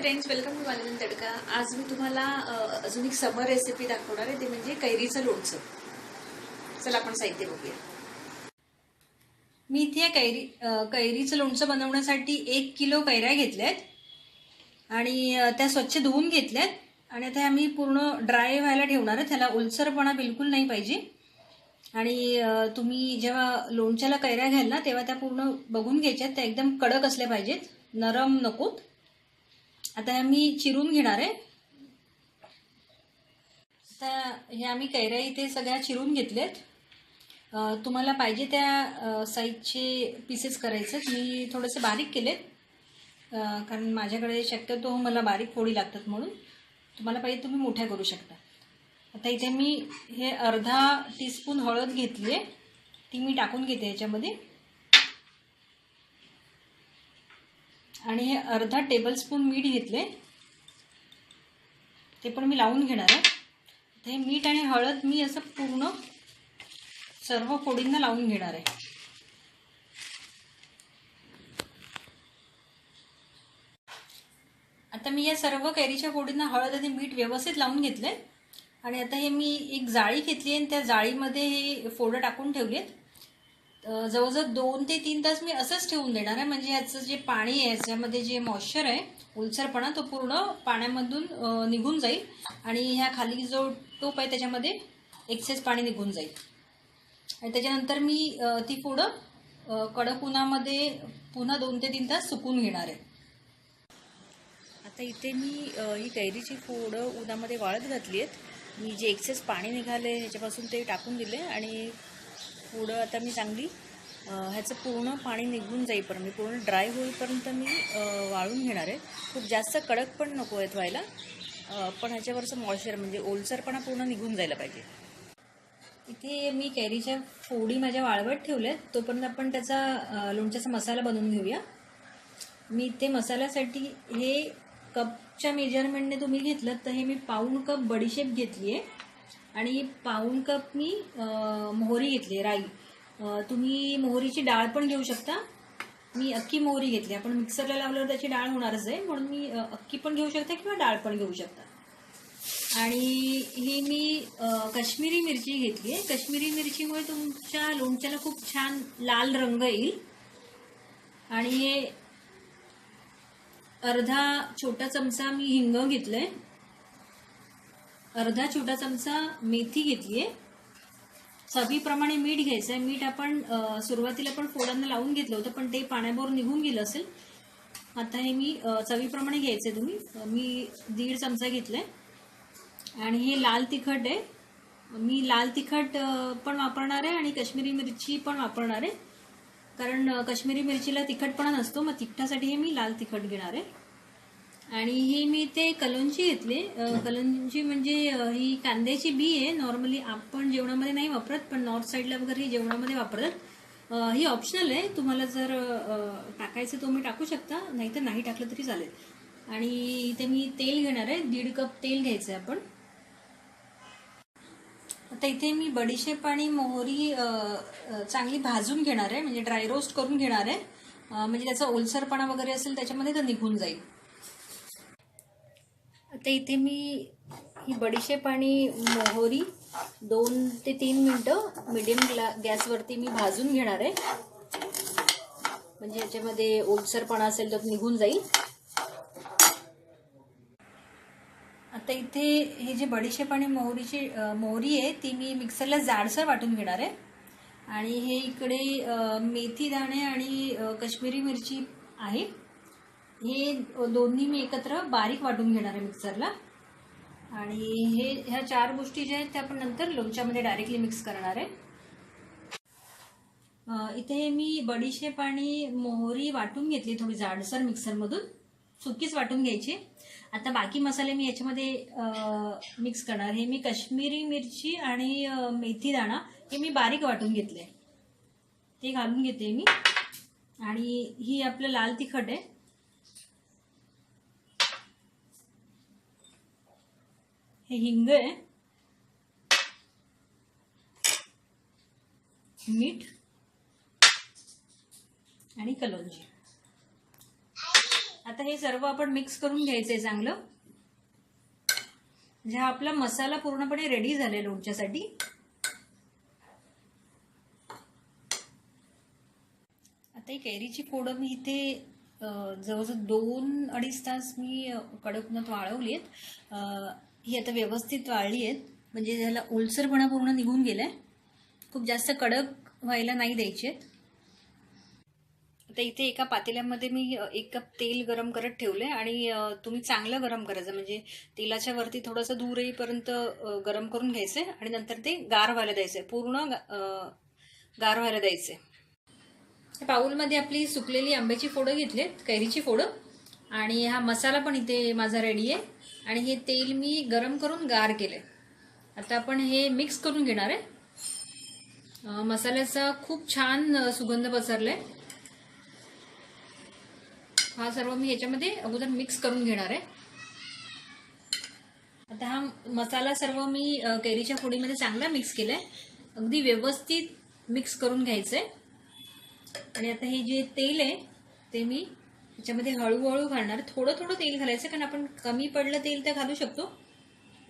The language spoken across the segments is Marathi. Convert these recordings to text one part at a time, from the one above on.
फ्रेंड्स, वेलकम टू वालवन तडका। आज मी तुम्हाला अजून एक समर रेसिपी दाखवणार आहे, ते म्हणजे कैरीचं लोणचं। चला आपण साहित्य बघूया। मी इथे कैरीचं लोणचं बनवण्यासाठी 1 किलो कैऱ्या घेतल्यात आणि त्या स्वच्छ धुवून घेतल्यात आणि आता आम्ही पूर्ण ड्राय व्हायला ठेवणार आहे। त्याला ओलसरपणा बिलकुल नाही पाहिजे। आणि तुम्ही जेव्हा लोणच्याला कैऱ्या घ्याल ना, तेव्हा त्या पूर्ण बघून घ्यायच्यात, त्या एकदम कडक असल्या पाहिजेत, नरम नकोत। आता आम्ही चिरून घेणार आहे। आता हे आम्ही कैऱ्या इथे सगळ्या चिरून घेतल्यात। तुम्हाला पाहिजे त्या साईजचे पीसेस करायचे। मी थोडेसे बारीक केलेत, कारण माझ्याकडे शक्यतो मला बारीक फोडी लागतात, म्हणून तुम्हाला पाहिजे तुम्ही मोठ्या करू शकता। आता इथे मी हे अर्धा टीस्पून हळद घेतली आहे, ती मी टाकून घेते याच्यामध्ये। आणि हे अर्धा टेबलस्पून मीठ घेतले, ते पण मी लावून घेणार आहे। हे मीठ आणि हळद मी असं पूर्ण सर्व फोडींना लावून घेणार आहे। आता मी या सर्व कैरीच्या फोडींना हळद आणि मीठ व्यवस्थित लावून घेतले आणि आता हे मी एक जाळी घेतली आणि त्या जाळीमध्ये हे फोडं टाकून ठेवलेत। जवळजवळ 2 ते 3 तास मी असंच ठेवून देणार आहे, म्हणजे याचं जे पाणी आहे, याच्यामध्ये जे मॉइश्चर आहे, ओलसरपणा, तो पूर्ण पाण्यामधून निघून जाईल आणि ह्या खाली जो टोप आहे त्याच्यामध्ये एक्सेस पाणी निघून जाईल। आणि त्याच्यानंतर मी ती फोडं कडक उन्हामध्ये पुन्हा 2 ते 3 तास सुकून घेणार आहे। आता इथे मी ही कैरीची फोडं उन्हामध्ये वाळत घातली आहेत। मी जे एक्सेस पाणी निघाले ह्याच्यापासून ते टाकून दिले आणि फोडं आता मी चांगली ह्याचं पूर्ण पाणी निघून जाईपर्यंत, पूर्ण ड्राय होईपर्यंत मी वाळून घेणार आहे। खूप जास्त कडक पण नको आहेत व्हायला, पण ह्याच्यावरचं मॉइश्चर म्हणजे ओलसरपणा पूर्ण निघून जायला पाहिजे। इथे मी कैरीच्या फोडी माझ्या वाळवत ठेवल्यात, तोपर्यंत आपण त्याचा लोणच्याचा मसाला बनवून घेऊया। मी इथे मसाल्यासाठी हे कपच्या मेजरमेंटने तुम्ही घेतलं तर हे मी पाऊण कप बडीशेप घेतली आहे आणि पाऊण कप मी मोहरी घेतली आहे, राई। तुम्ही मोहरीची डाळ पण घेऊ शकता। मी अख्खी मोहरी घेतली, आपण मिक्सरला लावल्यावर त्याची डाळ होणारच आहे, म्हणून मी अख्खी पण घेऊ शकता किंवा डाळ पण घेऊ शकता। आणि ही मी काश्मीरी मिरची घेतली आहे। काश्मीरी मिरचीमुळे तुमच्या लोणच्याला खूप छान लाल रंग येईल। आणि हे अर्धा छोटा चमचा मी हिंग घेतलंय, अर्धा छोटा चमचा मेथी घेतली आहे। चवीप्रमाणे मीठ घ्यायचं आहे। मीठ आपण सुरुवातीला पण फोडांना लावून घेतलं होतं, पण ते पाण्याबरोबर निघून गेलं असेल। आता हे मी चवीप्रमाणे घ्यायचं आहे तुम्ही। मी 1.5 चमचा घेतलाय। आणि हे लाल तिखट आहे, मी लाल तिखट पण वापरणार आहे आणि काश्मीरी मिरची पण वापरणार आहे, कारण काश्मीरी मिरचीला तिखटपणा नसतो, मग तिखटासाठी हे मी लाल तिखट घेणार आहे। आणि ही मी ते कलोंजी घेतली। कलोंजी म्हणजे ही कांद्याची बी आहे। नॉर्मली आपण जेवणामध्ये नाही वापरत, पण नॉर्थ साईडला वगैरे ही जेवणामध्ये वापरतात। ही ऑप्शनल आहे, तुम्हाला जर टाकायचं तुम्ही टाकू शकता, नाहीतर नाही टाकलं तरी चालेल। आणि इथे मी तेल घेणार आहे, 1.5 कप तेल घ्यायचं आहे आपण। आता इथे मी बडीशेप आणि मोहरी चांगली भाजून घेणार आहे, म्हणजे ड्राय रोस्ट करून घेणार आहे, म्हणजे त्याचा ओलसरपणा वगैरे असेल त्याच्यामध्ये तर निघून जाईल। आता इथे मी ही बडीशेप आणि मोहरी 2 ते 3 मिनिटं मीडियम गॅसवरती मी भाजून घेणार आहे, म्हणजे याच्यामध्ये ओलसरपणा असेल तर निघून जाईल। आता इथे हे जे बडीशेप आणि मोहरी आहे ती मी मिक्सरला जाडसर वाटून घेणार आहे। आणि हे इकडे मेथी दाणे आणि काश्मीरी मिरची आहे, हे दोन्ही मी एकत्र बारीक वाटून घेणार आहे मिक्सरला। आणि ह्या 4 गोष्टी ज्या आहेत त्या आपण नंतर लोणच्यामध्ये डायरेक्टली मिक्स करणार आहे। इथे मी बडीशेप आणि मोहरी वाटून घेतली थोडी जाडसर मिक्सरमधून, सुकीच वाटून घ्यायची। आता बाकी मसाले मी याच्यामध्ये मिक्स करणार। हे मी काश्मीरी मिरची आणि मेथी दाणा हे मी बारीक वाटून घेतले, ते घालून घेते मी। आणि ही आपलं लाल तिखट आहे, हे हिंग आहे, मीठ आणि कलोंजी। आता हे सर्व आपण मिक्स करून घ्यायचंय चांगलं. म्हणजे हा आपला मसाला पूर्णपणे रेडी झालाय लोणच्यासाठी. आता ही कैरीची फोडं मी इथे जवळजवळ 2-2.5 तास मी कडक उन्हात वाळवली आहेत. ही आता व्यवस्थित वाळली आहेत, म्हणजे त्याला ओलसरपणा पूर्ण निघून गेलाय. खूप जास्त कडक व्हायला नाही द्यायचे आहेत. आता इथे एका पातेल्यामध्ये मी 1 कप तेल गरम करत ठेवले आणि तुम्ही चांगलं गरम करायचं, म्हणजे तेलाच्या वरती थोडंसं दूर येईपर्यंत गरम करून घ्यायचंय आणि नंतर ते गार व्हायला द्यायचंय, पूर्ण गार व्हायला द्यायचंय. बाउलमध्ये आपली सुकलेली आंब्याची फोडं घेतलीत, कैरीची फोडं, आणि हा मसाला पण इथे माझा रेडी आहे. आणि हे तेल मी गरम करून गार केले. आता आपण हे मिक्स करून घेणार आहे. मसाल्याचा खूप छान सुगंध पसरलाय. हा सर्व मी ह्याच्यामध्ये अगोदर मिक्स करून घेणार आहे. आता हा मसाला सर्व मी कैरीच्या फोडीमध्ये चांगला मिक्स केलाय. अगदी व्यवस्थित मिक्स करून घ्यायचंय. आणि आता हे जे तेल आहे ते मी ह्याच्यामध्ये हळूहळू घालणार. थोडं थोडं तेल घालायचं, कारण आपण कमी पडलं तेल तर घालू शकतो,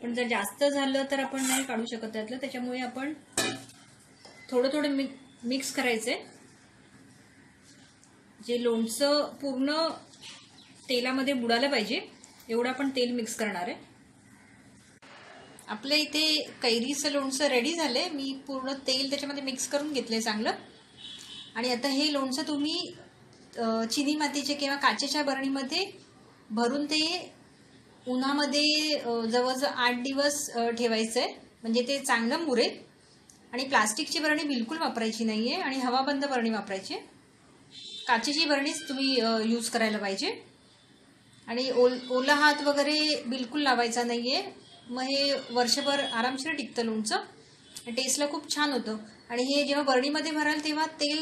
पण जर जास्त झालं तर आपण नाही काढू शकत त्यातलं. त्याच्यामुळे आपण थोडं थोडं मिक्स करायचंय. जे लोणचं पूर्ण तेलामध्ये बुडायला पाहिजे एवढं आपण तेल मिक्स करणार आहे. आपल्या इथे कैरीचं लोणचं रेडी झालंय. मी पूर्ण तेल त्याच्यामध्ये मिक्स करून घेतलंय चांगलं. आणि आता हे लोणचं तुम्ही चिनी मातीच्या किंवा काचेच्या बरणीमध्ये भरून ते उन्हामध्ये जवळजवळ 8 दिवस ठेवायचं आहे, म्हणजे ते चांगलं मुरेल. आणि प्लास्टिकची बरणी बिलकुल वापरायची नाही आहे आणि हवाबंद बरणी वापरायची. काचेची बरणीच तुम्ही यूज करायला पाहिजे. आणि ओला हात वगैरे बिलकुल लावायचा नाही आहे. मग हे वर्षभर आरामशीर टिकतं लोणचं. टेस्टला खूप छान होतं. आणि हे जेव्हा बरणीमध्ये भराल तेव्हा तेल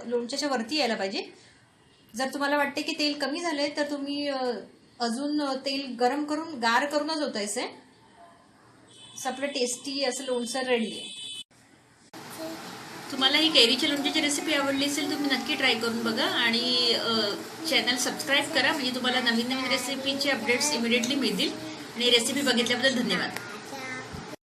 लोणच्याच्या वरती यायला पाहिजे. जर तुम्हाला वाटते की तेल कमी झालंय तर तुम्ही अजून तेल गरम करून गार करूनच ओतायचं आहे. असं आपलं टेस्टी असं लोणचं रेडी आहे. तुम्हाला ही कैरीच्या लोणच्याची रेसिपी आवडली असेल तुम्ही नक्की ट्राय करून बघा आणि चॅनल सबस्क्राईब करा, म्हणजे तुम्हाला नवीन नवीन रेसिपीचे अपडेट्स इमिडिएटली मिळतील. आणि रेसिपी बघितल्याबद्दल धन्यवाद.